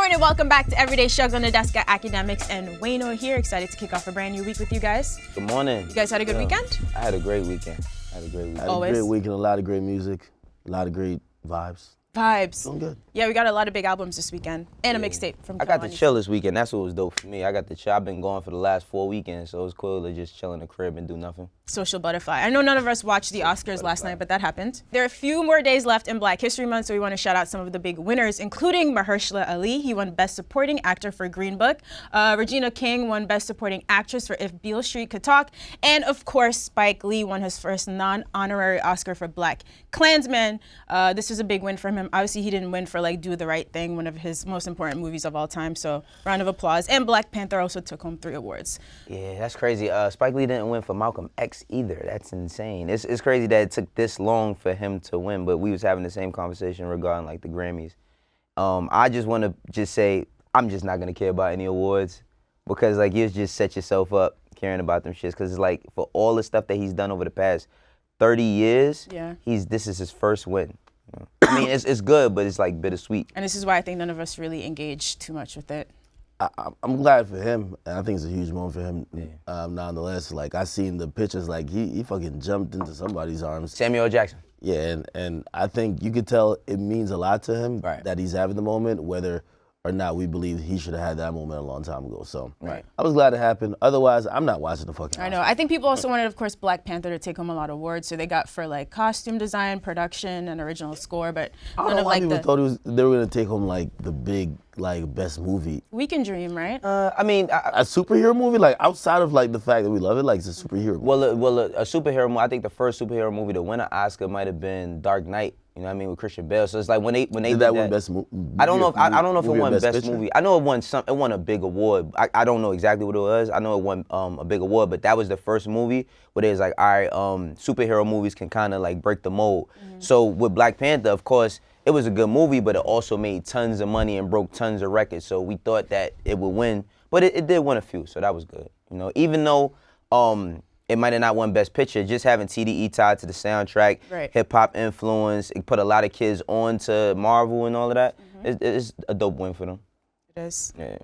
morning, welcome back to Everyday Shugs on Nadeska Akademiks, and Wayno here, excited to kick off a brand new week with you guys. Good morning. You guys had a good weekend? I had a great weekend. Always. A great weekend, a lot of great music, a lot of great vibes. Doing good. Yeah, we got a lot of big albums this weekend, and a mixtape from I got to chill this weekend. That's what was dope for me. I got to chill. I've been going for the last 4 weekends, so it was cool to just chill in the crib and do nothing. Social butterfly. I know none of us watched the Oscars last night, but that happened. There are a few more days left in Black History Month, so we want to shout out some of the big winners, including Mahershala Ali. He won Best Supporting Actor for Green Book. Regina King won Best Supporting Actress for If Beale Street Could Talk. And of course, Spike Lee won his first non-honorary Oscar for Black Klansman. This was a big win for him. Obviously, he didn't win for like Do the Right Thing, one of his most important movies of all time. So round of applause. And Black Panther also took home 3 awards. Yeah, that's crazy. Spike Lee didn't win for Malcolm X either. That's insane. It's crazy that it took this long for him to win, but we was having the same conversation regarding like the Grammys. I just want to just say I'm just not gonna care about any awards because like you just set yourself up caring about them shits because it's like for all the stuff that he's done over the past 30 years, yeah, this is his first win. I mean, it's good, but it's like bittersweet. And this is why I think none of us really engaged too much with it. I'm glad for him, and I think it's a huge moment for him. Yeah. Nonetheless, like I seen the pictures, like he fucking jumped into somebody's arms. Samuel L. Jackson. Yeah, and I think you could tell it means a lot to him that he's having the moment, whether or not we believe he should have had that moment a long time ago. So I was glad it happened. Otherwise, I'm not watching the fucking Oscars. I know. I think people also wanted, of course, Black Panther to take home a lot of awards. So they got for like costume design, production, and original score. But none of like people thought they were gonna take home like the big like best movie. We Can Dream, right? I mean, a superhero movie, like outside of like the fact that we love it, like it's a superhero movie. Well, a superhero movie. I think the first superhero movie to win an Oscar might have been Dark Knight. You know what I mean, with Christian Bale. So it's like when they did that win best movie. I don't know if it won best movie. I know it won a big award. I don't know exactly what it was. I know it won a big award, but that was the first movie where they was like, all right, superhero movies can kind of like break the mold. So with Black Panther, of course, it was a good movie, but it also made tons of money and broke tons of records. So we thought that it would win, but it did win a few, so that was good. You know, even though it might have not won Best Picture, just having TDE tied to the soundtrack, hip-hop influence, it put a lot of kids on to Marvel and all of that. It's a dope win for them. It is. Yeah.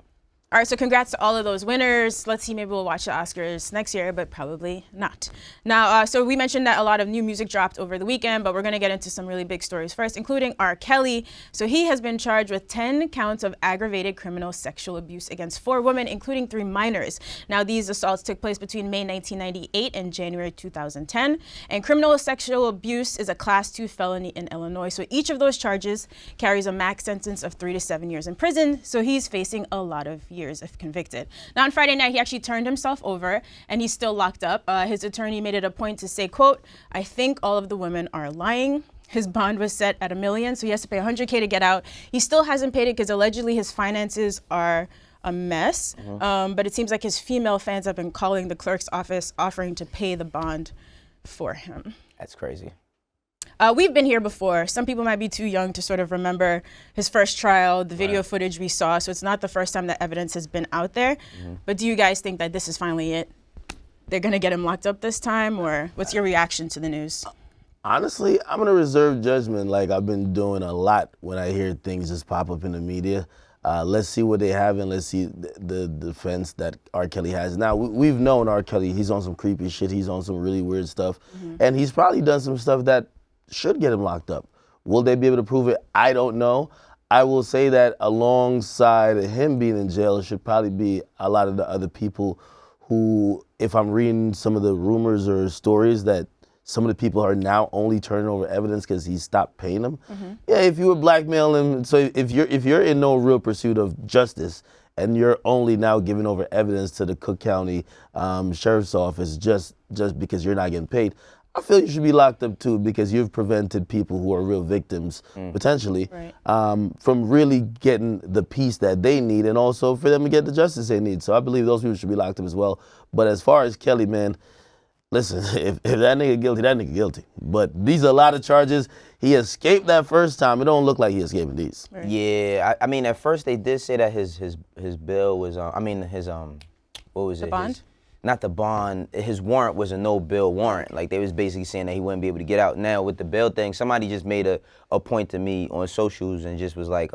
All right, so congrats to all of those winners. Let's see, maybe we'll watch the Oscars next year, but probably not. Now, so we mentioned that a lot of new music dropped over the weekend, but we're going to get into some really big stories first, including R. Kelly. So he has been charged with 10 counts of aggravated criminal sexual abuse against 4 women, including 3 minors. Now, these assaults took place between May 1998 and January 2010. And criminal sexual abuse is a Class 2 felony in Illinois. So each of those charges carries a max sentence of 3 to 7 years in prison. So he's facing a lot of years if convicted. Now on Friday night, he actually turned himself over and he's still locked up. His attorney made it a point to say, quote, "I think all of the women are lying." His bond was set at $1 million, so he has to pay $100K to get out. He still hasn't paid it because allegedly his finances are a mess. But it seems like his female fans have been calling the clerk's office offering to pay the bond for him. That's crazy. We've been here before. Some people might be too young to sort of remember his first trial, the video footage we saw, so it's not the first time that evidence has been out there. But do you guys think that this is finally it? They're gonna get him locked up this time, or what's your reaction to the news? Honestly, I'm gonna reserve judgment like I've been doing a lot when I hear things just pop up in the media. Let's see what they have and let's see the defense that R. Kelly has. Now, we've known R. Kelly, he's on some creepy shit, he's on some really weird stuff, and he's probably done some stuff that should get him locked up. Will they be able to prove it? I don't know. I will say that alongside him being in jail, it should probably be a lot of the other people who, if I'm reading some of the rumors or stories that some of the people are now only turning over evidence because he stopped paying them. Yeah, if you were blackmailing him, so if you're in no real pursuit of justice and you're only now giving over evidence to the Cook County Sheriff's Office just because you're not getting paid, I feel you should be locked up too because you've prevented people who are real victims, potentially, from really getting the peace that they need and also for them to get the justice they need. So I believe those people should be locked up as well. But as far as Kelly, man, listen, if that nigga guilty, that nigga guilty. But these are a lot of charges. He escaped that first time. It don't look like he escaped these. Yeah, I mean, at first they did say that his bill was, what was it? The bond? Not the bond, his warrant was a no-bail warrant. Like, they was basically saying that he wouldn't be able to get out. Now, with the bail thing, somebody just made a point to me on socials and just was like,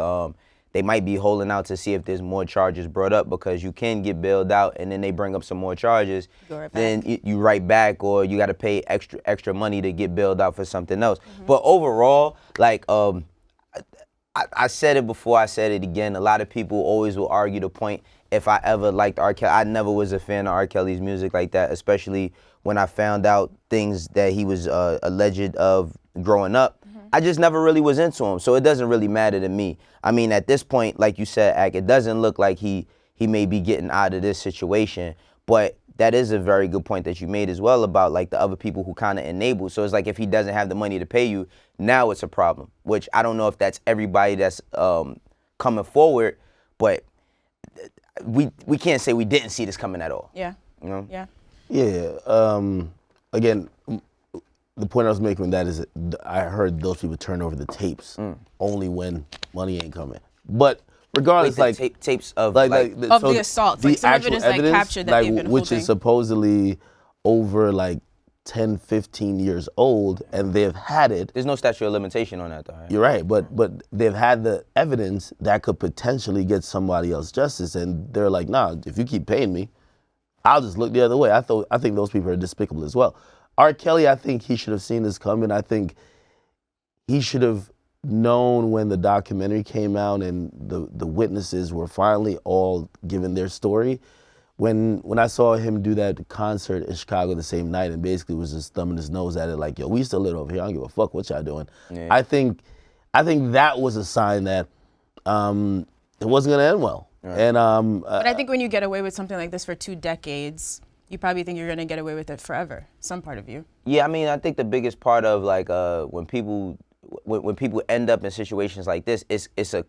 they might be holding out to see if there's more charges brought up, because you can get bailed out and then they bring up some more charges. Then you write back, or you got to pay extra money to get bailed out for something else. But overall, like I said it before, I said it again. A lot of people always will argue the point if I ever liked R. Kelly. I never was a fan of R. Kelly's music like that, especially when I found out things that he was alleged of growing up. I just never really was into him, so it doesn't really matter to me. I mean, at this point, like you said, Ak, it doesn't look like he may be getting out of this situation, but that is a very good point that you made as well about like the other people who kind of enable. So it's like if he doesn't have the money to pay you, now it's a problem, which I don't know if that's everybody that's coming forward, but we can't say we didn't see this coming at all. Yeah. You know? Yeah. Yeah. Again, the point I was making with that is I heard those people turn over the tapes only when money ain't coming. But regardless, Wait, like tapes of the assaults, like some actual evidence like captured that they've been which holding. is supposedly over like 10, 15 years old, and they've had it. There's no statute of limitation on that, though. Right? You're right, but they've had the evidence that could potentially get somebody else justice, and they're like, nah, if you keep paying me, I'll just look the other way. I think those people are despicable as well. R. Kelly, I think he should have seen this coming. I think he should have known when the documentary came out and the witnesses were finally all given their story. When I saw him do that concert in Chicago the same night and basically was just thumbing his nose at it like, yo, we still live over here. I don't give a fuck what y'all doing. Yeah. I think that was a sign that it wasn't gonna end well. Right. And but I think when you get away with something like this for 2 decades, you probably think you're gonna get away with it forever. Some part of you. Yeah, I mean, I think the biggest part of like when people end up in situations like this, it's a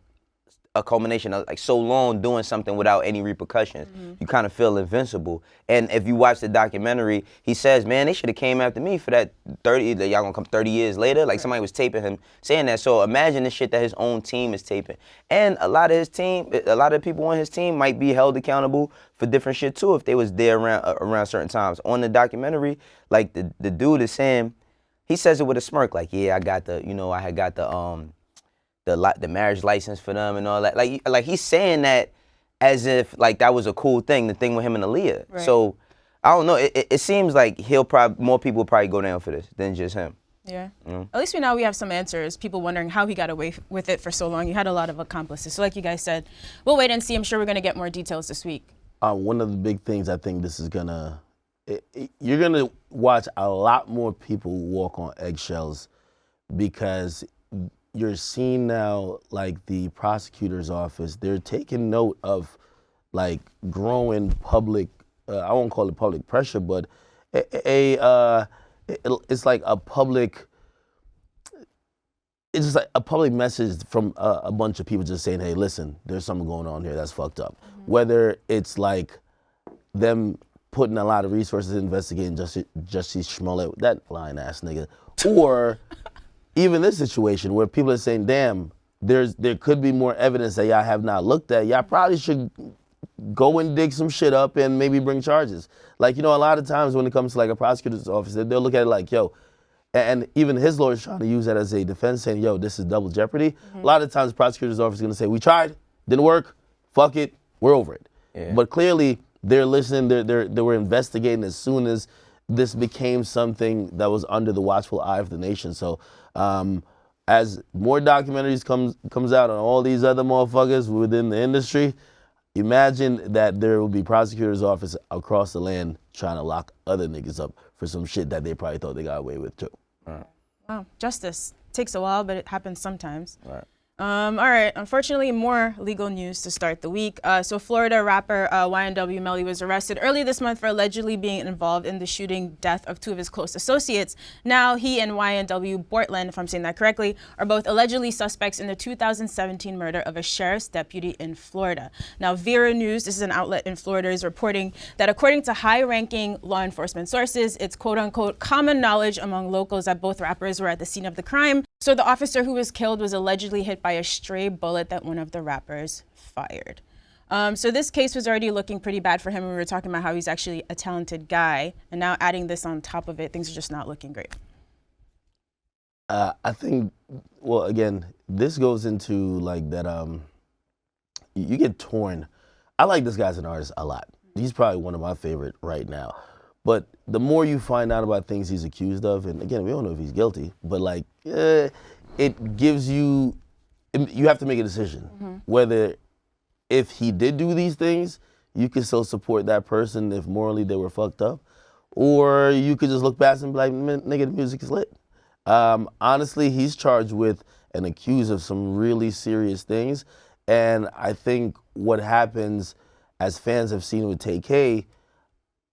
culmination of like so long doing something without any repercussions. You kind of feel invincible. And if you watch the documentary, he says, man, they should have came after me for that 30, that y'all gonna come 30 years later. Like somebody was taping him saying that. So imagine the shit that his own team is taping. And a lot of his team, a lot of people on his team might be held accountable for different shit too if they was there around certain times. On the documentary, like the dude is saying, he says it with a smirk, like, yeah, I got I had got the marriage license for them and all that. Like he's saying that as if like that was a cool thing, the thing with him and Aaliyah. Right. So I don't know. It seems like more people will probably go down for this than just him. Yeah. At least we have some answers. People wondering how he got away with it for so long. You had a lot of accomplices. So like you guys said, we'll wait and see. I'm sure we're gonna get more details this week. One of the big things I think this is you're gonna watch a lot more people walk on eggshells, because you're seeing now, like the prosecutor's office, they're taking note of like growing public, I won't call it public pressure, but it's like a public, it's just like a public message from a bunch of people just saying, hey, listen, there's something going on here that's fucked up. Whether it's like them putting a lot of resources investigating Justice Smollett, that lying ass nigga, or even this situation where people are saying, damn, there could be more evidence that y'all have not looked at. Y'all probably should go and dig some shit up and maybe bring charges. Like, a lot of times when it comes to like a prosecutor's office, they'll look at it like, yo, and even his lawyer's trying to use that as a defense, saying, yo, this is double jeopardy. A lot of times the prosecutor's office is gonna say, we tried, didn't work, fuck it, we're over it. Yeah. But clearly they're listening, they were investigating as soon as this became something that was under the watchful eye of the nation. So as more documentaries comes out on all these other motherfuckers within the industry, imagine that there will be prosecutors' office across the land trying to lock other niggas up for some shit that they probably thought they got away with too. Right. Wow, justice takes a while, but it happens sometimes. Right. All right, unfortunately, more legal news to start the week. So Florida rapper YNW Melly was arrested early this month for allegedly being involved in the shooting death of 2 of his close associates. Now he and YNW Bortland, if I'm saying that correctly, are both allegedly suspects in the 2017 murder of a sheriff's deputy in Florida. Now Vera News, this is an outlet in Florida, is reporting that according to high-ranking law enforcement sources, it's quote-unquote common knowledge among locals that both rappers were at the scene of the crime. So the officer who was killed was allegedly hit by a stray bullet that one of the rappers fired. So this case was already looking pretty bad for him. We were talking about how he's actually a talented guy, and now adding this on top of it, things are just not looking great. I think, well, again, this goes into like that you get torn. I like this guy as an artist a lot. He's probably one of my favorite right now. But the more you find out about things he's accused of, and again, we don't know if he's guilty, but like, it gives you have to make a decision. Whether if he did do these things, you can still support that person if morally they were fucked up, or you could just look past and be like, nigga, the music is lit. Honestly, he's charged with and accused of some really serious things, and I think what happens, as fans have seen with TK,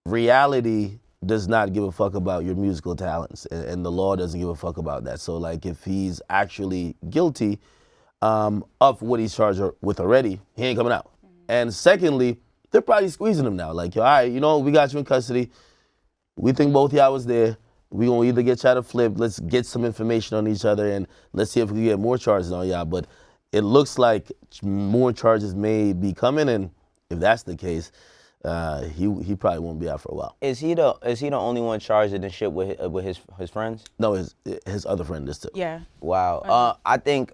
reality does not give a fuck about your musical talents, and the law doesn't give a fuck about that. So like, if he's actually guilty of what he's charged with already, he ain't coming out. And secondly, they're probably squeezing him now. Like, all right, you know, we got you in custody. We think both y'all was there. We gonna either get y'all to flip. Let's get some information on each other, and let's see if we can get more charges on y'all. But it looks like more charges may be coming, and if that's the case, he probably won't be out for a while. Is he the only one charged in this shit with his friends? No, his other friend is too. Yeah. Wow. I think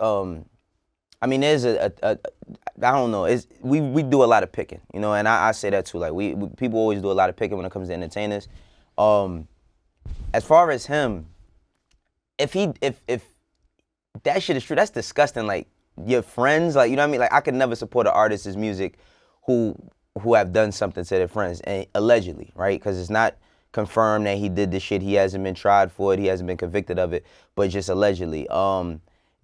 I mean, there's I don't know. We do a lot of picking, you know, and I say that too. Like we people always do a lot of picking when it comes to entertainers. As far as him, if that shit is true, that's disgusting. Like your friends, like, you know what I mean? Like I could never support an artist's music who have done something to their friends, and allegedly, right? Because it's not confirmed that he did the shit. He hasn't been tried for it. He hasn't been convicted of it, but just allegedly.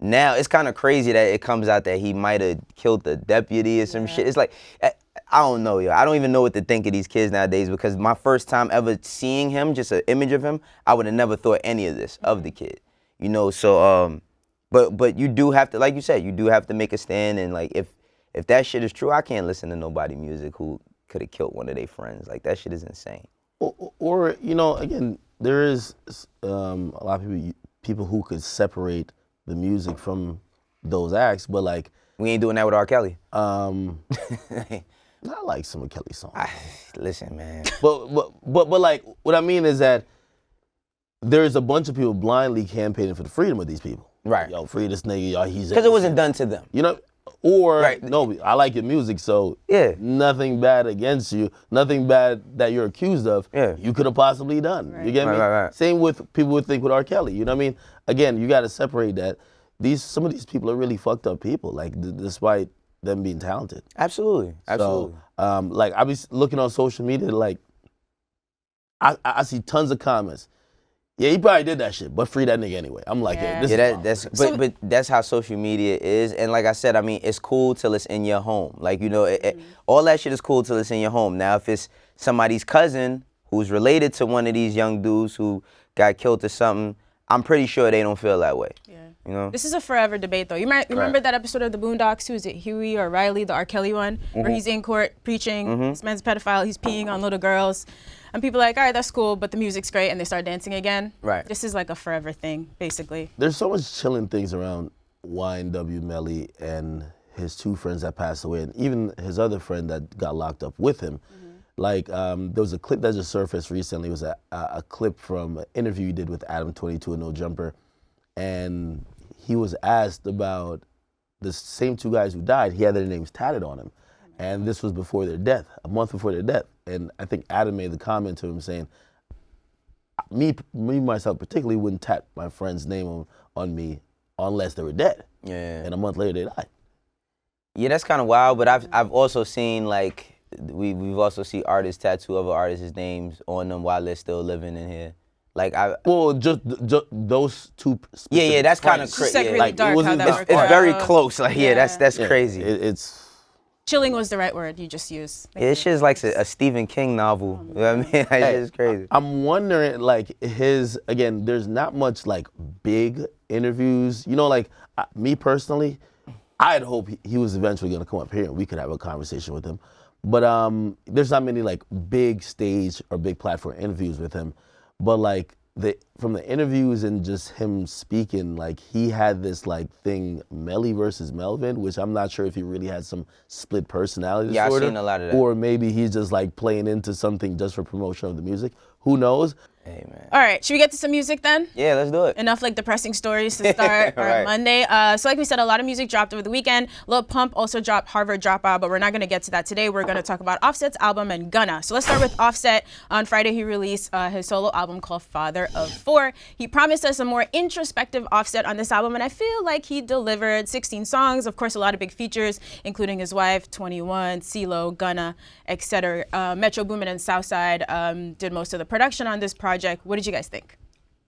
Now it's kind of crazy that it comes out that he might have killed the deputy or some shit. It's like, I don't know, yo. I don't even know what to think of these kids nowadays, because my first time ever seeing him, just an image of him, I would have never thought any of this of the kid, you know. So, but you do have to, like you said, you do have to make a stand, and like if that shit is true, I can't listen to nobody music who could have killed one of their friends. Like that shit is insane. Or you know, again, there is a lot of people who could separate the music from those acts, but like we ain't doing that with R. Kelly. I like some of Kelly's songs. Listen, man. But like what I mean is that there's a bunch of people blindly campaigning for the freedom of these people. Right. Yo, free this nigga. Yo, he's because it wasn't done to them. You know. Or, right. No, I like your music, so nothing bad against you, nothing bad that you're accused of, you could have possibly done. Right. You get me? Right. Same with people would think with R. Kelly, you know what I mean? Again, you got to separate that. Some of these people are really fucked up people, like, despite them being talented. Absolutely. So, like, I be looking on social media, like, I see tons of comments. Yeah, he probably did that shit, but free that nigga anyway. I'm like, but that's how social media is, and like I said, I mean, it's cool till it's in your home. Like, you know, all that shit is cool till it's in your home. Now, if it's somebody's cousin who's related to one of these young dudes who got killed or something, I'm pretty sure they don't feel that way. Yeah. You know? This is a forever debate, though. You might remember that episode of the Boondocks? Who is it, Huey or Riley, the R. Kelly one, where he's in court preaching, this man's a pedophile, he's peeing on little girls. And people are like, all right, that's cool, but the music's great, and they start dancing again. Right. This is like a forever thing, basically. There's so much chilling things around YNW Melly and his two friends that passed away, and even his other friend that got locked up with him. Like, there was a clip that just surfaced recently. It was a clip from an interview he did with Adam 22 and No Jumper, and he was asked about the same two guys who died. He had their names tatted on him, and this was before their death, a month before their death. And I think Adam made the comment to him saying, me myself particularly wouldn't tat my friend's name on me unless they were dead. Yeah. And a month later they died. Yeah, that's kind of wild, but I've also seen, like, we've also seen artists tattoo other artists' names on them while they're still living in here. Like just those two. Yeah, that's kind of crazy. It's like really dark how that works. It's very close. Like, that's crazy. It's chilling was the right word you just used. This shit is like a Stephen King novel. You know what I mean? Like, it's crazy. I'm wondering, like, again, there's not much, like, big interviews. You know, like, me personally, I'd hope he was eventually going to come up here and we could have a conversation with him. But there's not many, like, big stage or big platform interviews with him. But, like, the from the interviews and just him speaking, like he had this like thing, Melly versus Melvin, which I'm not sure if he really had some split personality disorder. Yeah, I've seen a lot of that. Or maybe he's just like playing into something just for promotion of the music. Who knows? Hey, man. All right, should we get to some music then? Yeah, let's do it. Enough like depressing stories to start our Monday. So like we said, a lot of music dropped over the weekend. Lil Pump also dropped Harvard Dropout, but we're not gonna get to that today. We're gonna talk about Offset's album and Gunna. So let's start with Offset. On Friday, he released his solo album called Father of Four. He promised us a more introspective Offset on this album, and I feel like he delivered 16 songs. Of course, a lot of big features, including his wife, 21, CeeLo, Gunna, etc. Metro Boomin and Southside did most of the production on this project. What did you guys think?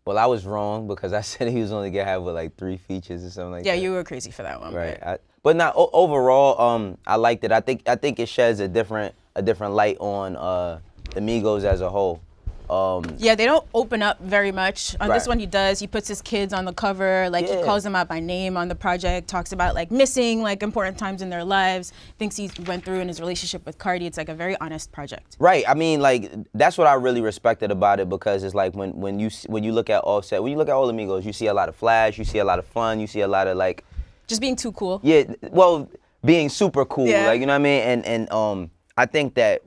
Well, I was wrong because I said he was only gonna have like 3 features or something like that. Yeah, you were crazy for that one. Right. But not overall. I liked it. I think it sheds a different light on the Migos as a whole. Yeah, they don't open up very much. On this one, he does. He puts his kids on the cover. Like, he calls them out by name on the project, talks about, like, missing, like, important times in their lives, things he went through in his relationship with Cardi. It's, like, a very honest project. Right. I mean, like, that's what I really respected about it, because it's like when you look at Offset, when you look at all the Migos, you see a lot of flash, you see a lot of fun, you see a lot of, like... Just being too cool. Yeah, well, being super cool, Yeah. like, you know what I mean? And I think that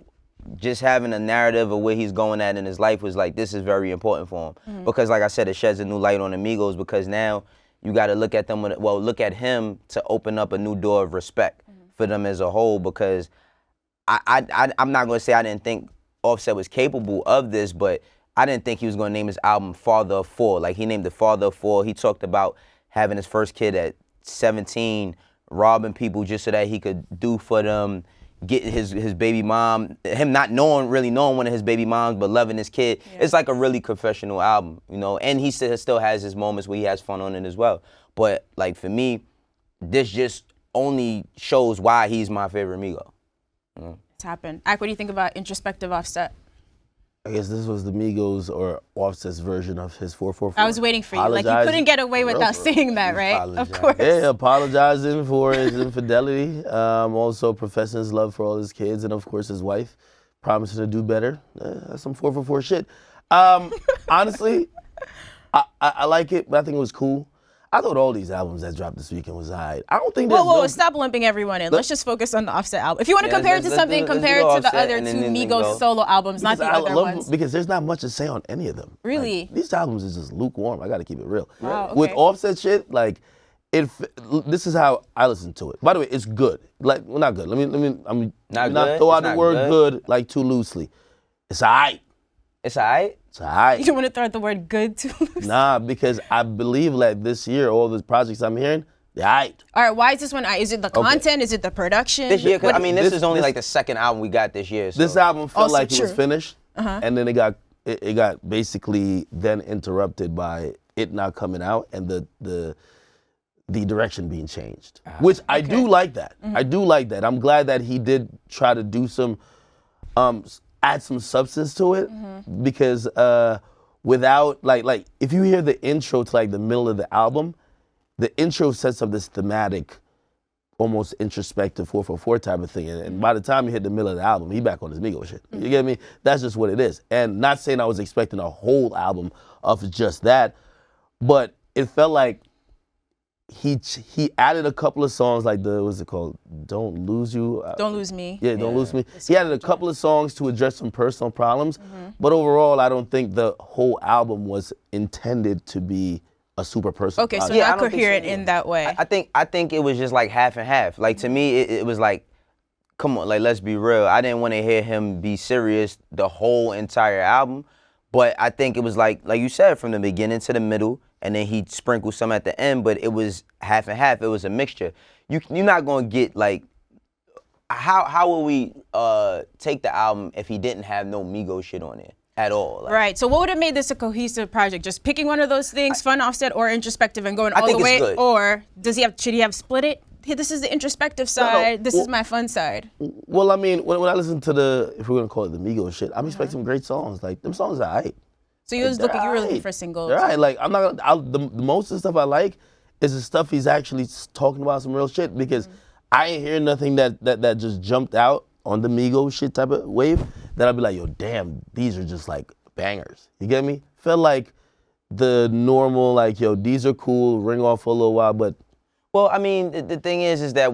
just having a narrative of where he's going at in his life was like, this is very important for him. Because like I said, it sheds a new light on the Migos, because now you got to look at them, look at him to open up a new door of respect for them as a whole, because I'm not going to say I didn't think Offset was capable of this, but I didn't think he was going to name his album Father of Four. Like, he named it Father of Four. He talked about having his first kid at 17, robbing people just so that he could do for them, get his baby mom, him not really knowing one of his baby moms, but loving his kid. Yeah. It's like a really confessional album, you know, and he still has his moments where he has fun on it as well. But like, for me, this just only shows why he's my favorite Migo. It's happened. Ak, what do you think about introspective Offset? I guess this was the Migos or Offset's version of his 444. I was waiting for you. Like, you couldn't get away without saying that, right? Of course. Yeah, apologizing for his infidelity. Also professing his love for all his kids, and of course his wife, promising to do better. That's some 444 shit. Honestly, I like it, but I think it was cool. I thought all these albums that dropped this weekend was alright. I don't think there's Whoa, stop lumping everyone in. Let's just focus on the Offset album. If you want to compare it to something, compare it to the other two Migos solo albums, not the other ones. Because there's not much to say on any of them. Really? Like, these albums is just lukewarm. I got to keep it real. Wow, okay. With Offset shit, like, this is how I listen to it. By the way, it's good. Like, well, not good. I'm not throw out the word good like too loosely. It's alright. It's alright? It's alright. You don't want to throw out the word good too loosely? Nah, because I believe like this year, all the projects I'm hearing, they're alright. All right, why is this one? Is it the content? Is it the production? This year, I mean, this is only like the second album we got this year. So. This album felt like it was finished, and then it got basically then interrupted by it not coming out and the direction being changed, which I do like that. I do like that. I'm glad that he did try to do some, add some substance to it, because without like if you hear the intro to like the middle of the album, the intro sets up this thematic, almost introspective 444 type of thing, and by the time you hit the middle of the album, he back on his Migos shit. You get me? That's just what it is. And not saying I was expecting a whole album of just that, but it felt like he added a couple of songs, like what's it called? Don't Lose You. Don't Lose Me. Yeah, Don't Lose Me. He added a couple of songs to address some personal problems, but overall, I don't think the whole album was intended to be a super personal. Okay, so not coherent in that way. I think it was just like half and half. Like, to me, it was like, come on, like, let's be real. I didn't want to hear him be serious the whole entire album, but I think it was like you said, from the beginning to the middle, and then he sprinkled some at the end, but it was half and half. It was a mixture. You're not gonna get like, how will we take the album if he didn't have no Migos shit on it at all? Like, right. So what would have made this a cohesive project? Just picking one of those things, fun, Offset, or introspective, and going all the way, good. Or should he have split it? Hey, this is the introspective side. This is my fun side. Well, I mean, when I listen to if we're gonna call it the Migos shit, I'm expecting some great songs. Like, them songs are alright. So you were looking for singles. Right, like I'm not gonna. The most of the stuff I like is the stuff he's actually talking about some real shit, because I ain't hearing nothing that just jumped out on the Migos shit type of wave that I'd be like, yo, damn, these are just like bangers. You get me? Felt like the normal, like, yo, these are cool, ring off for a little while, but well, I mean, the thing is that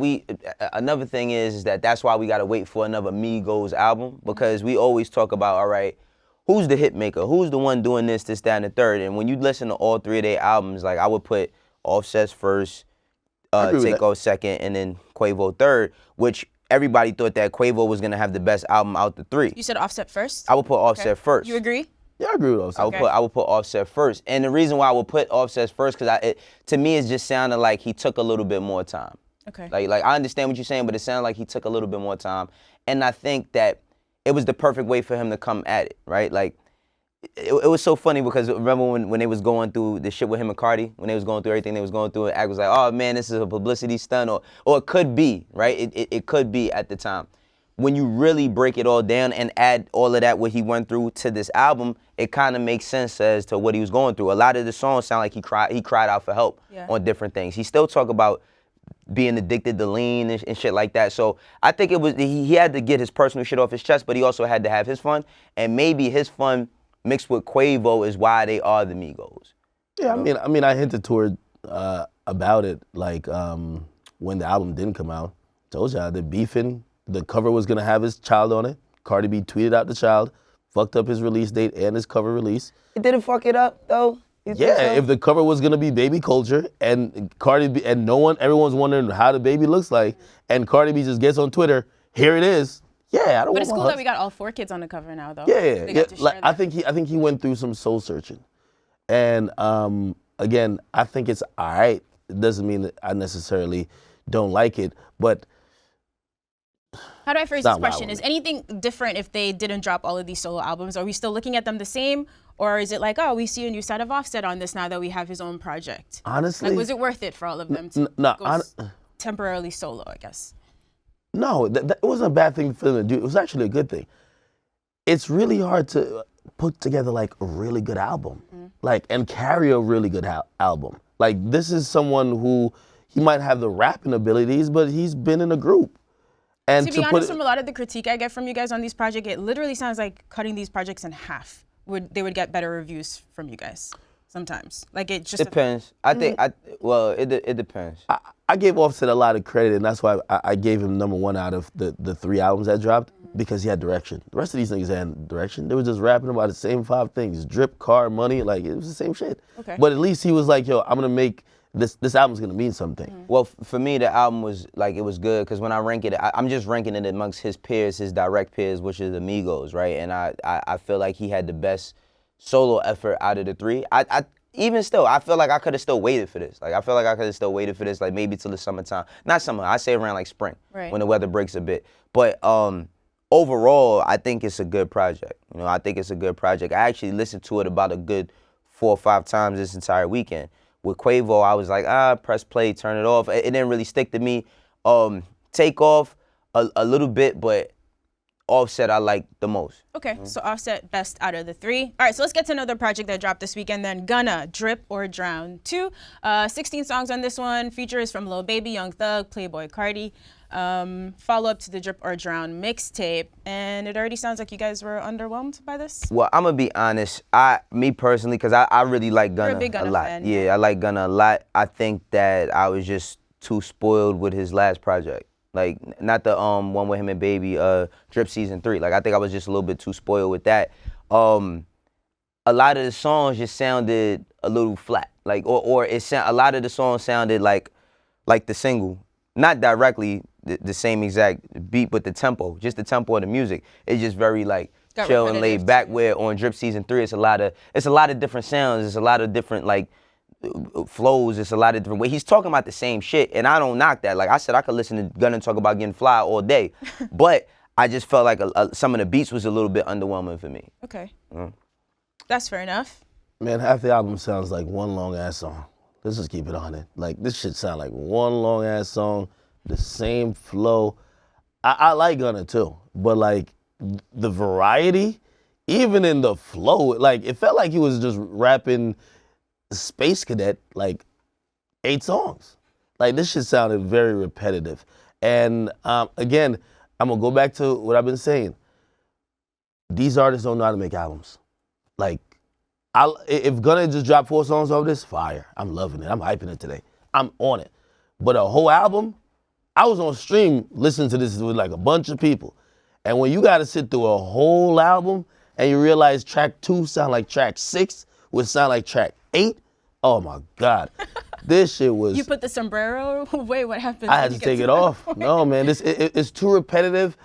another thing is that that's why we gotta wait for another Migos album, because we always talk about, all right, who's the hit maker? Who's the one doing this, that, and the third? And when you listen to all three of their albums, like I would put Offset's first, Takeoff second, and then Quavo third, which everybody thought that Quavo was gonna have the best album out the three. You said Offset first? I would put Offset first. You agree? Yeah, I agree with Offset. I would put Offset first, and the reason why I would put Offset first, because to me it just sounded like he took a little bit more time. Okay. Like I understand what you're saying, but it sounded like he took a little bit more time, and I think that it was the perfect way for him to come at it, right? Like it was so funny because remember when they was going through the shit with him and Cardi, when they was going through everything they was going through, and Ag was like, oh man, this is a publicity stunt, or it could be, right? It could be at the time. When you really break it all down and add all of that what he went through to this album, it kind of makes sense as to what he was going through. A lot of the songs sound like he cried out for help on different things. He still talk about being addicted to lean and shit like that. So I think it was he had to get his personal shit off his chest, but he also had to have his fun. And maybe his fun mixed with Quavo is why they are the Migos. Yeah, I mean, I hinted toward about it, like when the album didn't come out. Told y'all they're beefing. The cover was gonna have his child on it. Cardi B tweeted out the child, fucked up his release date and his cover release. It didn't fuck it up though. Yeah, if the cover was gonna be Baby Culture and Cardi B, and everyone's wondering how the baby looks like, and Cardi B just gets on Twitter, here it is. Yeah, I don't. But it's cool that we got all 4 kids on the cover now, though. Yeah. Like I think he went through some soul searching, and again, I think it's all right. It doesn't mean that I necessarily don't like it, but. How do I phrase this question? Is anything different if they didn't drop all of these solo albums? Are we still looking at them the same? Or is it like, oh, we see a new side of Offset on this now that we have his own project? Honestly. Like, was it worth it for all of them to go temporarily solo, I guess? No, that wasn't a bad thing for them to do. It was actually a good thing. It's really hard to put together like a really good album, and carry a really good album. Like, this is someone who, he might have the rapping abilities, but he's been in a group. And to be honest, from a lot of the critique I get from you guys on these projects, it literally sounds like cutting these projects in half they would get better reviews from you guys sometimes. Like, it just depends. I think it depends. I gave Offset a lot of credit, and that's why I gave him #1 out of the 3 albums that dropped, because he had direction. The rest of these niggas had direction. They were just rapping about the same 5 things: drip, car, money. Like, it was the same shit. Okay. But at least he was like, yo, I'm gonna make this album's gonna mean something. Well, for me, the album was like, it was good because when I rank it, I'm just ranking it amongst his peers, his direct peers, which is the Migos, right? And I feel like he had the best solo effort out of the 3. Even still, I feel like I could have still waited for this. Like, I feel like I could have still waited for this, like maybe till the summertime. Not summer, I say around like spring, when the weather breaks a bit. But overall, I think it's a good project. You know, I think it's a good project. I actually listened to it about a good 4 or 5 times this entire weekend. With Quavo, I was like, press play, turn it off. It didn't really stick to me. Takeoff a little bit, but Offset I like the most. Okay, so Offset best out of the 3. All right, so let's get to another project that dropped this weekend then. Gunna, Drip or Drown 2. 16 songs on this one. Features from Lil Baby, Young Thug, Playboy Cardi. Follow-up to the Drip or Drown mixtape. And it already sounds like you guys were underwhelmed by this. Well, I'm going to be honest. Me personally, because I really like Gunna, You're a big Gunna a lot. fan. Yeah, I like Gunna a lot. I think that I was just too spoiled with his last project. Like, not the one with him and Baby, Drip Season 3. Like, I think I was just a little bit too spoiled with that. A lot of the songs just sounded a little flat. Like, or a lot of the songs sounded like the single. Not directly the same exact beat, but the tempo, just the tempo of the music. It's just very like chill and laid back. Where on Drip Season 3, it's a lot of different sounds. It's a lot of different like flows. It's a lot of different ways. He's talking about the same shit, and I don't knock that. Like I said, I could listen to Gunna talk about getting fly all day, but I just felt like some of the beats was a little bit underwhelming for me. Okay, that's fair enough. Man, half the album sounds like one long ass song. Let's just keep it on it. Like, this shit sound like one long ass song, the same flow. I like Gunna too, but like the variety, even in the flow, like it felt like he was just rapping Space Cadet like 8 songs. Like, this shit sounded very repetitive. And again, I'm gonna go back to what I've been saying. These artists don't know how to make albums. Like, if Gunna just dropped 4 songs over this, fire. I'm loving it. I'm hyping it today. I'm on it. But a whole album, I was on stream listening to this with like a bunch of people. And when you got to sit through a whole album and you realize track 2 sound like track 6, which sound like track 8, oh my God. This shit was... You put the sombrero away, what happened? I had to take it off. No, man, it's too repetitive.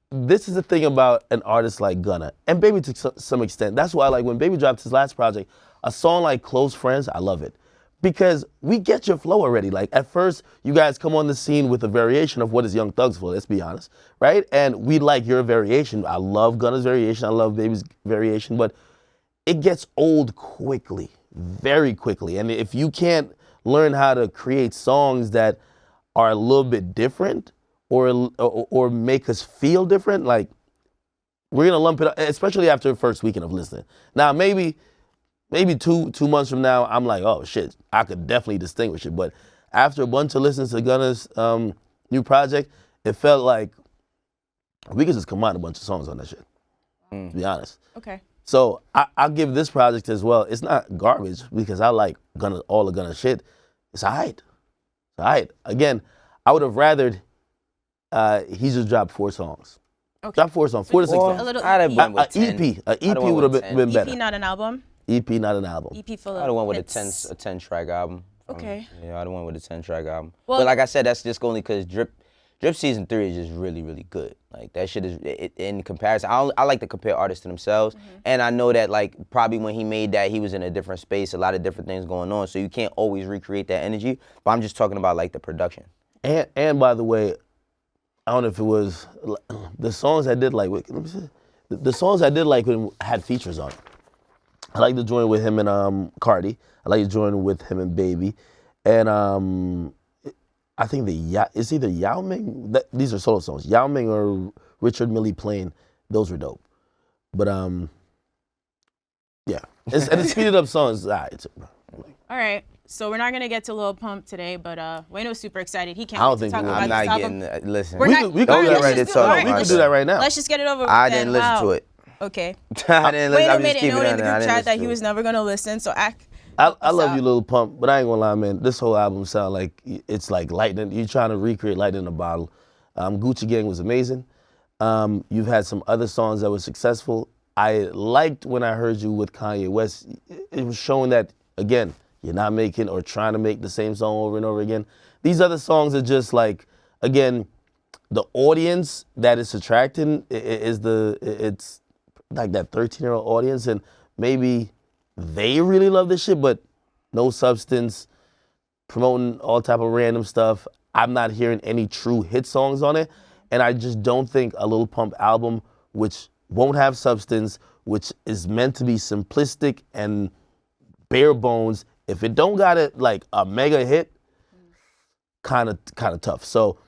This is the thing about an artist like Gunna, and Baby to some extent. That's why, like, when Baby dropped his last project, a song like Close Friends, I love it. Because we get your flow already. Like, at first, you guys come on the scene with a variation of what is Young Thug's flow, let's be honest, right? And we like your variation. I love Gunna's variation, I love Baby's variation, but it gets old quickly, very quickly. And if you can't learn how to create songs that are a little bit different, or make us feel different, like, we're gonna lump it up, especially after the first weekend of listening. Now, maybe two months from now, I'm like, oh shit, I could definitely distinguish it. But after a bunch of listens to Gunna's new project, it felt like we could just combine a bunch of songs on that shit, to be honest. Okay. So I'll give this project as well. It's not garbage because I like all the Gunna shit. It's all right. It's all right. Again, I would have rathered he just dropped 4 songs. Okay. Drop 4 songs, 4 to 6 songs. I'd have went with 10. An EP would have been better. EP, not an album? EP, not an album. EP full of I'd have went with hits. a 10-track album. Okay. Yeah, I'd have went with a 10-track album. Well, but like I said, that's just only because Drip Season 3 is just really, really good. Like, that shit is, in comparison, I like to compare artists to themselves. And I know that, like, probably when he made that, he was in a different space, a lot of different things going on. So you can't always recreate that energy. But I'm just talking about, like, the production. And by the way, I don't know if it was the songs I did like. Let me see. The songs I did like when had features on it. I like to join with him and Cardi. I like to join with him and Baby, and I think it's either Yao Ming. These are solo songs. Yao Ming or Richard Millie playing. Those were dope. But yeah, and the speeded up songs. All right. So we're not gonna get to Lil Pump today, but Wayno's super excited. He can't I don't wait to think talk we about will. this I'm album. not getting, listen. We could do that right now. We could do that right now. Let's just get it over with. I didn't listen to it. Okay. I didn't listen. Wayno I'm made just it keeping known it in the on group there. chat that he was never gonna listen. So I love you, Lil Pump, but I ain't gonna lie, man. This whole album sound like it's like lightning. You're trying to recreate lightning in a bottle. Gucci Gang was amazing. You've had some other songs that were successful. I liked when I heard you with Kanye West. It was showing that, again, you're not making or trying to make the same song over and over again. These other songs are just like, again, the audience that it's attracting it's like that 13-year-old audience, and maybe they really love this shit, but no substance, promoting all type of random stuff. I'm not hearing any true hit songs on it, and I just don't think a Lil Pump album, which won't have substance, which is meant to be simplistic and bare bones, if it don't got it like a mega hit, kind of tough. So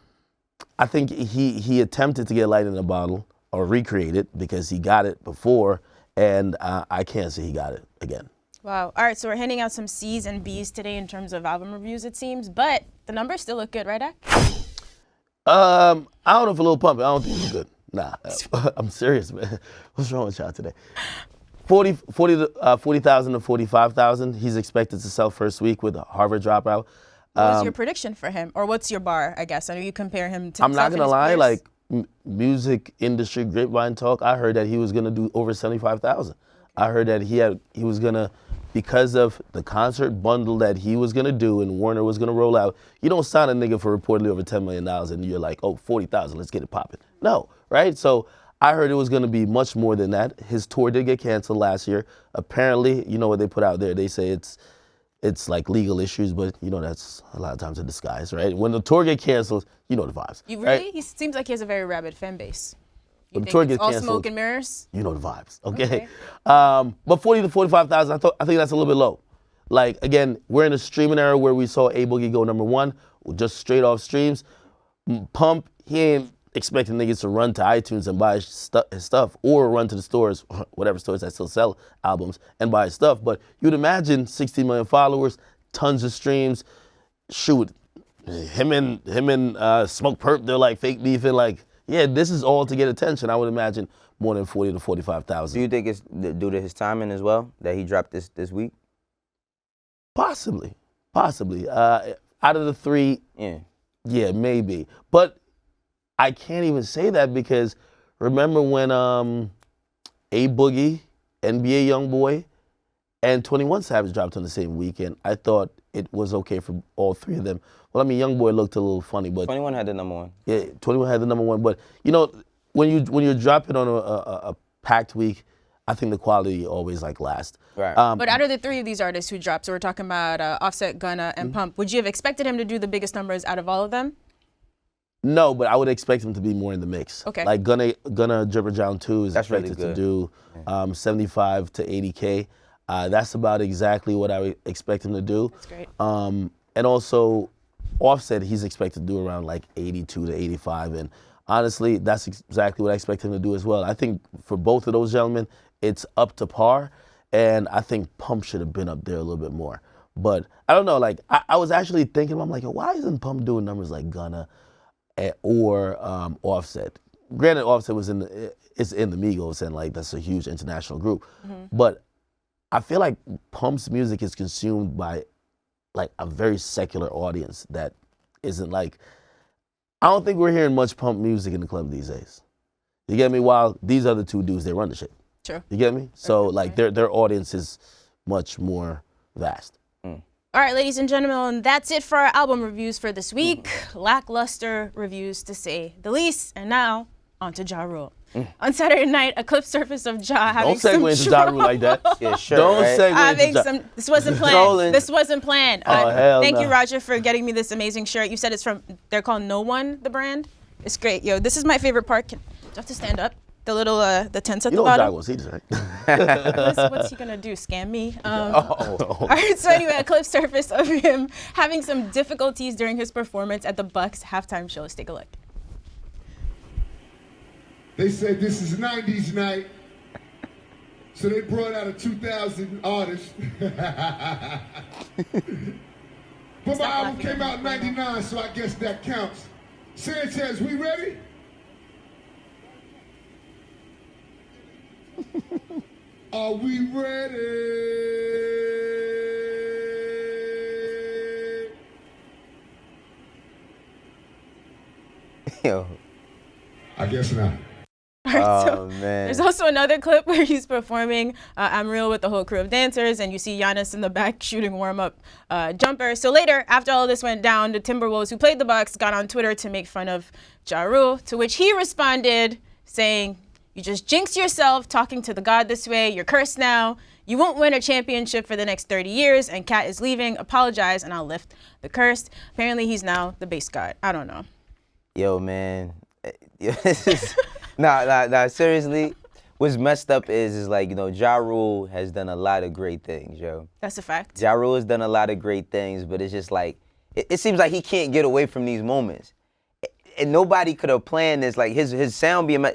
I think he attempted to get light in a bottle or recreate it because he got it before, and I can't say he got it again. Wow. All right, so we're handing out some C's and B's today in terms of album reviews, it seems, but the numbers still look good, right, Ak? I don't know for Lil Pump. I don't think it's good. Nah, I'm serious, man. What's wrong with y'all today? 40,000 to 45,000. He's expected to sell first week with Harvard Dropout. What's your prediction for him, or what's your bar? I guess I know you compare him to. I'm not gonna lie, like music industry grapevine talk. I heard that he was gonna do over 75,000. I heard that he was gonna, because of the concert bundle that he was gonna do and Warner was gonna roll out. You don't sign a nigga for reportedly over $10 million and you're like, oh, 40,000, let's get it popping. No, right? So I heard it was gonna be much more than that. His tour did get canceled last year. Apparently, you know what they put out there? They say it's like legal issues, but you know that's a lot of times a disguise, right? When the tour get canceled, you know the vibes. You really? Right? He seems like he has a very rabid fan base. When the tour gets all canceled, smoke and mirrors? you know the vibes, okay? But 40 to 45,000, I think that's a little bit low. Like, again, we're in a streaming era where we saw A Boogie go #1, just straight off streams. Pump, he ain't expecting niggas to run to iTunes and buy his stuff or run to the stores, whatever stores that still sell albums, and buy his stuff. But you'd imagine 60 million followers, tons of streams. Shoot, him and Smoke Perp, they're like fake beefing, like, Yeah, this is all to get attention. I would imagine more than 40 to 45,000. Do you think it's due to his timing as well that he dropped this week? Possibly. Out of the three, yeah, maybe. But I can't even say that because remember when A Boogie, NBA Youngboy, and 21 Savage dropped on the same weekend. I thought it was okay for all three of them. Well, I mean, Youngboy looked a little funny, but 21 had the number one. Yeah, 21 had the number one. But you know, when you're dropping on a packed week, I think the quality always like lasts. Right. But out of the three of these artists who dropped, so we're talking about Offset, Gunna, and Pump. Would you have expected him to do the biggest numbers out of all of them? No, but I would expect him to be more in the mix. Okay. Like Gunna Drip Down 2 is That's expected really to do 75 to 80K. That's about exactly what I would expect him to do. That's great. And also, Offset, he's expected to do around like 82 to 85. And honestly, that's exactly what I expect him to do as well. I think for both of those gentlemen, it's up to par. And I think Pump should have been up there a little bit more. But I don't know, like, I was actually thinking, I'm like, why isn't Pump doing numbers like Gunna or Offset? Granted, Offset was in the Migos, and like that's a huge international group. But I feel like Pump's music is consumed by like a very secular audience that isn't like, I don't think we're hearing much Pump music in the club these days. You get me? While these other two dudes, they run the shit. True. You get me? So like their audience is much more vast. All right, ladies and gentlemen, that's it for our album reviews for this week. Lackluster reviews, to say the least. And now, on to Ja Rule. On Saturday night, a clip surfaced of Ja having Don't segue into Ja Rule like that. Yeah, sure. Don't right? segue into Ja. This wasn't planned. Trolling. This wasn't planned. Hell Thank no. you, Roger, for getting me this amazing shirt. You said it's from, they're called No One, the brand. It's great. Yo, this is my favorite part. Do I have to stand up? The little, the tents at You the know what Ja bottom. was, he just, right? What's he gonna do? Scam me? All right. So anyway, a clip surfaced of him having some difficulties during his performance at the Bucks halftime show. Let's take a look. They said this is 90s night, so they brought out a 2000 artist. But my album came out in 99, so I guess that counts. Sanchez, we ready? Are we ready? Yo. I guess not. All right, so Oh, man. there's also another clip where he's performing I'm Real with the whole crew of dancers, and you see Giannis in the back shooting warm-up jumper. So later, after all this went down, the Timberwolves, who played the Bucks, got on Twitter to make fun of Ja Rule, to which he responded saying, "You just jinxed yourself talking to the God this way. You're cursed now. You won't win a championship for the next 30 years, and Cat is leaving. Apologize, and I'll lift the curse." Apparently, he's now the bass god. I don't know. Yo, man. This is nah, seriously. What's messed up is like, you know, Ja Rule has done a lot of great things, yo. That's a fact. Ja Rule has done a lot of great things, but it's just like, it seems like he can't get away from these moments. And nobody could have planned this. Like his sound being,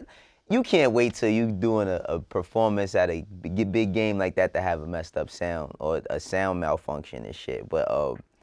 you can't wait till you doing a performance at a big game like that to have a messed up sound or a sound malfunction and shit. But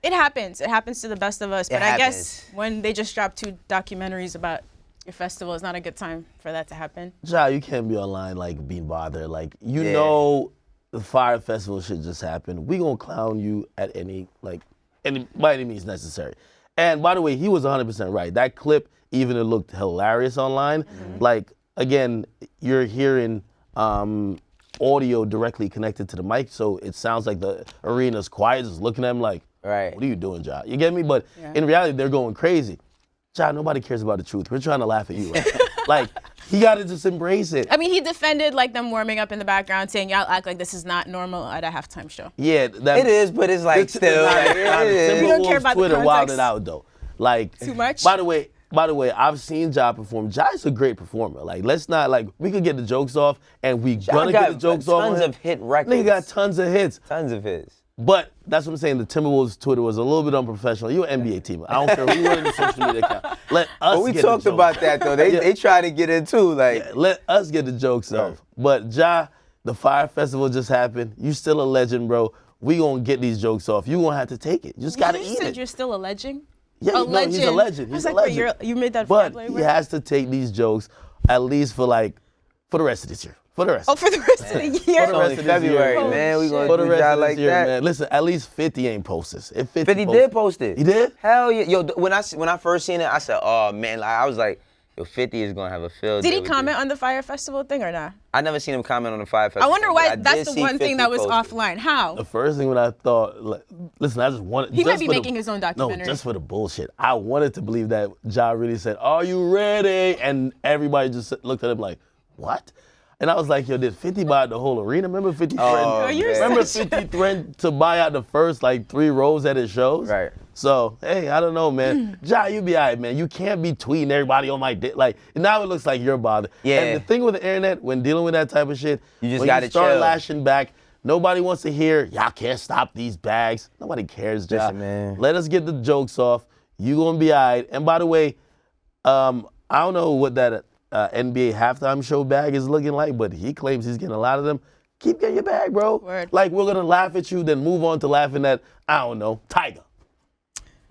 It happens. It happens to the best of us. But I guess happens. when they just dropped 2 documentaries about your festival, it's not a good time for that to happen. Ja, you can't be online like being bothered. Like you Yeah. know, the Fire Festival should just happen. We gonna clown you at by any means necessary. And by the way, he was 100% right. That clip, even it looked hilarious online. Like again, you're hearing audio directly connected to the mic, so it sounds like the arena's quiet, just looking at him like, right. what are you doing, Ja? You get me? But in reality, they're going crazy. Ja, nobody cares about the truth. We're trying to laugh at you, right? Like, he got to just embrace it. I mean, he defended like them warming up in the background, saying y'all act like this is not normal at a halftime show. Yeah, it is, but it's like still. Like, it is. You don't care about the Twitter context. wilded out though. Like Too much? By the way, I've seen Ja perform. Ja is a great performer. Like, let's not we could get the jokes off, and we gonna get the jokes off. Tons of hit records. Nigga got tons of hits. Tons of hits. But that's what I'm saying. The Timberwolves Twitter was a little bit unprofessional. You're an NBA team. I don't care who you're in the social media account. Let us. But we get talked the jokes. about that though. They try to get in too. Like, let us get the jokes off. But Ja, the Fire Festival just happened. You still a legend, bro. We gonna get these jokes off. You gonna have to take it. You just gotta You eat said it. you're still alleging? Yeah, A legend. He's a legend. He's a legend. You made that But vocabulary he has to take these jokes at least for the rest of this year. For the rest. Oh, for the rest of the year. It's only February, man. We gonna do a job like that. Man. Listen, at least 50 ain't post this. If 50 did post it. He did? Hell yeah. Yo, when I first seen it, I said, oh man, like, I was like, yo, 50 is gonna have a field. Did he comment on the Fire Festival thing or not? I never seen him comment on the Fire Festival. I wonder why that's did the one thing that was posted. offline. How? The first thing when I thought, like, listen, I just wanted. He just might be for making his own documentary. No, just for the bullshit. I wanted to believe that Ja really said, "Are you ready?" And everybody just looked at him like, "What?" And I was like, "Yo, did 50 buy out the whole arena? Remember 50 Remember 50 threatened to buy out the first like 3 rows at his shows?" Right. So, hey, I don't know, man. Ja, you be all right, man. You can't be tweeting everybody on my dick. Like, now it looks like you're bothered. Yeah. And the thing with the internet, when dealing with that type of shit, You just when gotta you start chill. lashing back, nobody wants to hear, y'all can't stop these bags. Nobody cares, Ja. Listen, man. Let us get the jokes off. You gonna be all right. And by the way, I don't know what that NBA halftime show bag is looking like, but he claims he's getting a lot of them. Keep getting your bag, bro. Word. Like, we're gonna laugh at you, then move on to laughing at, I don't know, Tyga.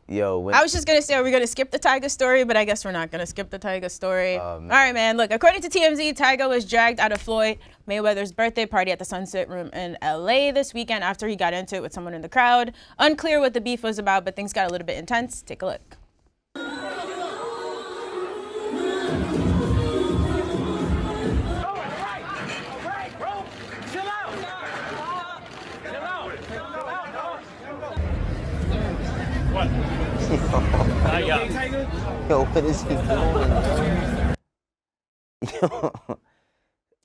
Yo, I was just gonna say, are we gonna skip the Tyga story? But I guess we're not gonna skip the Tyga story. All right, man. Look, according to TMZ, Tyga was dragged out of Floyd Mayweather's birthday party at the Sunset Room in LA this weekend after he got into it with someone in the crowd. Unclear what the beef was about, but things got a little bit intense. Take a look. Yo, what is he doing? Yo.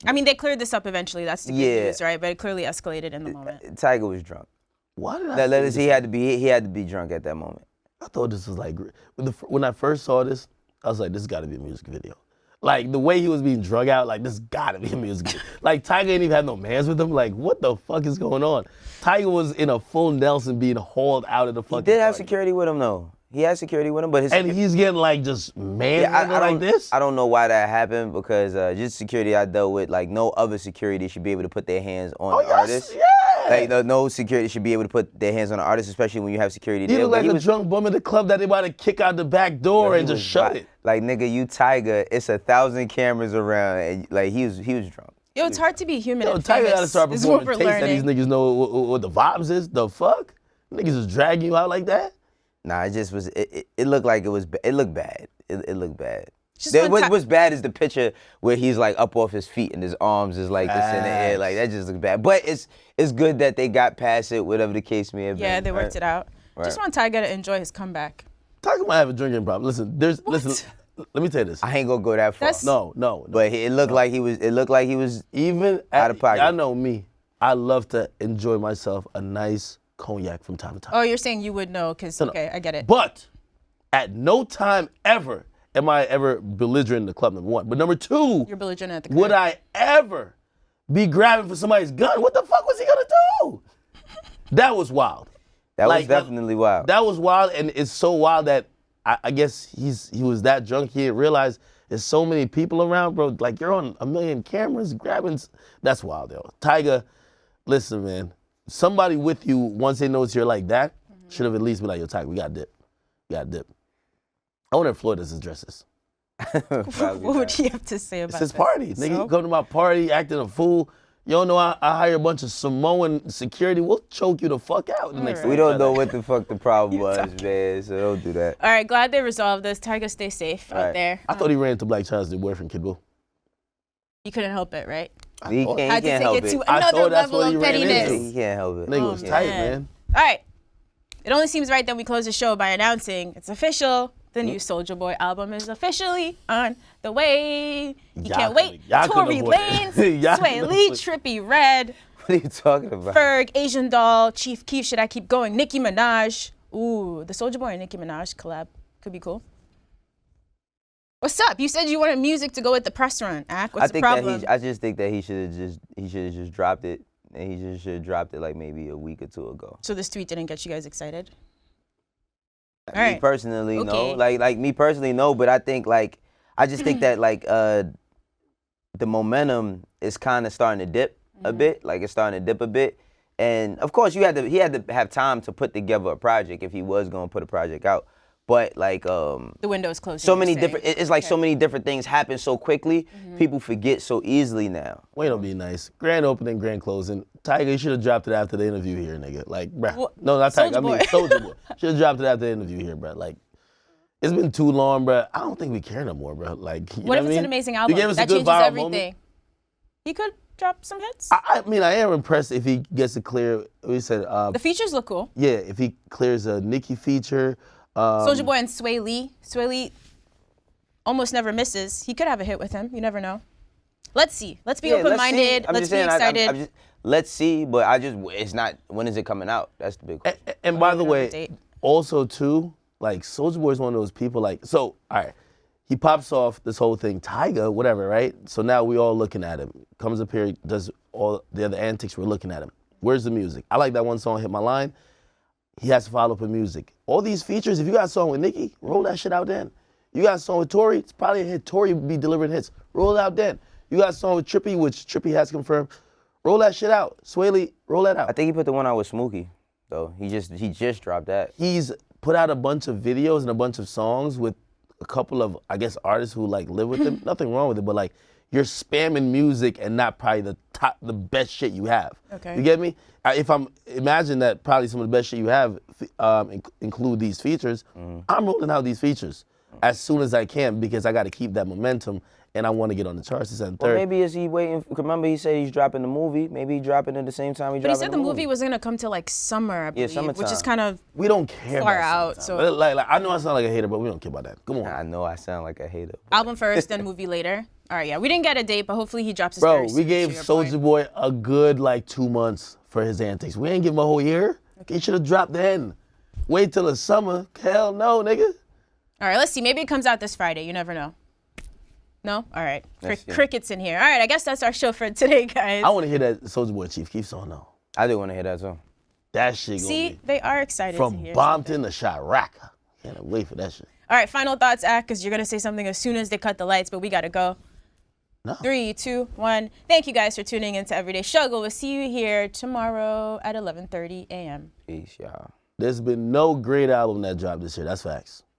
I mean, they cleared this up eventually. That's the good Yeah. news, right? But it clearly escalated in the moment. Tyga was drunk. Why did I? He had to be drunk at that moment. I thought this was like, when I first saw this, I was like, this got to be a music video. Like, the way he was being drug out, like, this got to be a music video. Like, Tyga ain't even had no mans with him. Like, what the fuck is going on? Tyga was in a full Nelson being hauled out of the fucking He did have party. security with him, though. He had security with him, but And he's getting, like, just like this? I don't know why that happened, because just security I dealt with, like, no other security should be able to put their hands on the artist. Yeah. Like, no security should be able to put their hands on the artist, especially when you have security He there. looked like a drunk bum in the club that they about to kick out the back door and just shut it. Like, nigga, you Tyga, it's 1,000 cameras around, and like he was drunk. Yo, it's hard to be human. Yo, and Tyga gotta famous, start is what performing we're tapes that these learning. niggas know what the vibes is. The fuck? Niggas is dragging you out like that? Nah, it just was. It looked like it was. It looked bad. It looked bad. Just What's bad is the picture where he's like up off his feet and his arms is like this in the air. Like, that just looks bad. But it's good that they got past it, whatever the case may have been. Yeah, they worked right? it out. Right. Just want Tyga to enjoy his comeback. Tyga might have a drinking problem. Listen, listen, let me tell you this. I ain't gonna go that far. No. But it looked like he was. It looked like he was Even out of pocket. I know me. I love to enjoy myself a nice cognac from time to time. Oh, you're saying you would know, because, okay, I get it. But at no time ever am I ever belligerent in the club, number one. But number two, You're belligerent at the would crib. I ever be grabbing for somebody's gun? What the fuck was he gonna do? That was wild. That was Like, definitely wild. That was wild, and it's so wild that I guess he was that drunk he didn't realize there's so many people around, bro. Like, you're on a million cameras grabbing. That's wild, yo. Tyga, listen, man. Somebody with you, once they notice you're like that, should have at least been like, yo, Tyga, we got dip. We got dip. I wonder if Floyd does his dresses. What would he have to say about It's his this? party. Nigga, So? you come to my party acting a fool. You don't know I hire a bunch of Samoan security. We'll choke you the fuck out the next time. We don't know what the fuck the problem was, man. So don't do that. All right, glad they resolved this. Tyga, stay safe out right. there. I thought he ran into Black China's new boyfriend, Kid Boo. You couldn't help it, right? He thought- can't, Had he to can't take help it to it. I another thought that's level what he of ran into. pettiness. He can't help it. Nigga was tight, man. All right. It only seems right that we close the show by announcing it's official. The new Soulja Boy album is officially on the way. You Y'all can't wait. y'all couldn't Tory avoid Lanez, it. Y'all Sway couldn't Lee, avoid it. Trippy Red, What are you talking about? Ferg, Asian Doll, Chief Keef, should I keep going? Nicki Minaj. Ooh, the Soulja Boy and Nicki Minaj collab could be cool. What's up? You said you wanted music to go with the press run, Ak. What's the problem? I just think that he should have just dropped it, and he just should have dropped it like maybe a week or two ago. So this tweet didn't get you guys excited? Me right. personally, no. Okay. Like me personally, no. But I think I just think that the momentum is kind of starting to dip a bit. Like, it's starting to dip a bit. And of course, he had to have time to put together a project if he was going to put a project out. But like the window's closed. so many different. It's like so many different things happen so quickly. People forget so easily now. Wayno be nice. Grand opening, grand closing. Tyga, you should have dropped it after the interview here, nigga. Like, bruh. No, not Tyga. I mean, Soulja Boy. Should have dropped it after the interview here, bruh. Like, it's been too long, bruh. I don't think we care no more, bruh. Like, what if it's an amazing album? You gave us that a good changes viral everything. moment. He could drop some hits. I mean, I am impressed if he gets a clear. We said the features look cool. Yeah, if he clears a Nicki feature. Soulja Boy and Sway Lee. Sway Lee almost never misses. He could have a hit with him. You never know. Let's see. Let's be open-minded. Let's be excited. Let's see, but it's not. When is it coming out? That's the big question. And by the way, also too, like Soulja Boy is one of those people. Like, so all right, he pops off this whole thing, Tyga, whatever, right? So now we all looking at him. Comes up here, does all the other antics. We're looking at him. Where's the music? I like that one song, Hit My Line. He has to follow up with music. All these features, if you got a song with Nicki, roll that shit out then. You got a song with Tory, it's probably a hit. Tory would be delivering hits. Roll it out then. You got a song with Trippie, which Trippie has confirmed. Roll that shit out. Sway Lee, roll that out. I think he put the one out with Smokey, though. He just dropped that. He's put out a bunch of videos and a bunch of songs with a couple of, I guess, artists who like live with him. Nothing wrong with it, but like you're spamming music and not probably the best shit you have. Okay. You get me? If I'm imagine that probably some of the best shit you have include these features, I'm rolling out these features as soon as I can because I got to keep that momentum and I want to get on the charts. This and third. Well, maybe is he waiting? Remember he said he's dropping the movie. Maybe he's dropping it at the same time he dropping the movie. But he said the movie was gonna come to like summer, I believe, summertime. which is kind of we don't care far about out. So like I know I sound like a hater, but we don't care about that. Come on. I know I sound like a hater. album first, then movie later. All right, yeah, we didn't get a date, but hopefully he drops his Bro, we gave Soulja Boy a good like 2 months for his antics. We ain't give him a whole year. Okay. He should have dropped then. Wait till the summer. Hell no, nigga. All right, let's see. Maybe it comes out this Friday. You never know. No? All right. Crickets in here. All right, I guess that's our show for today, guys. I want to hear that Soulja Boy Chief Keef song though. I do want to hear that song. That shit See, they are excited from to hear Bompton to Chirac. Can't wait for that shit. All right, final thoughts, Ak, because you're going to say something as soon as they cut the lights, but we got to go. No. 3, 2, 1. Thank you guys for tuning into Everyday Struggle. We'll see you here tomorrow at 11:30 a.m. Peace, y'all. There's been no great album that dropped this year. That's facts.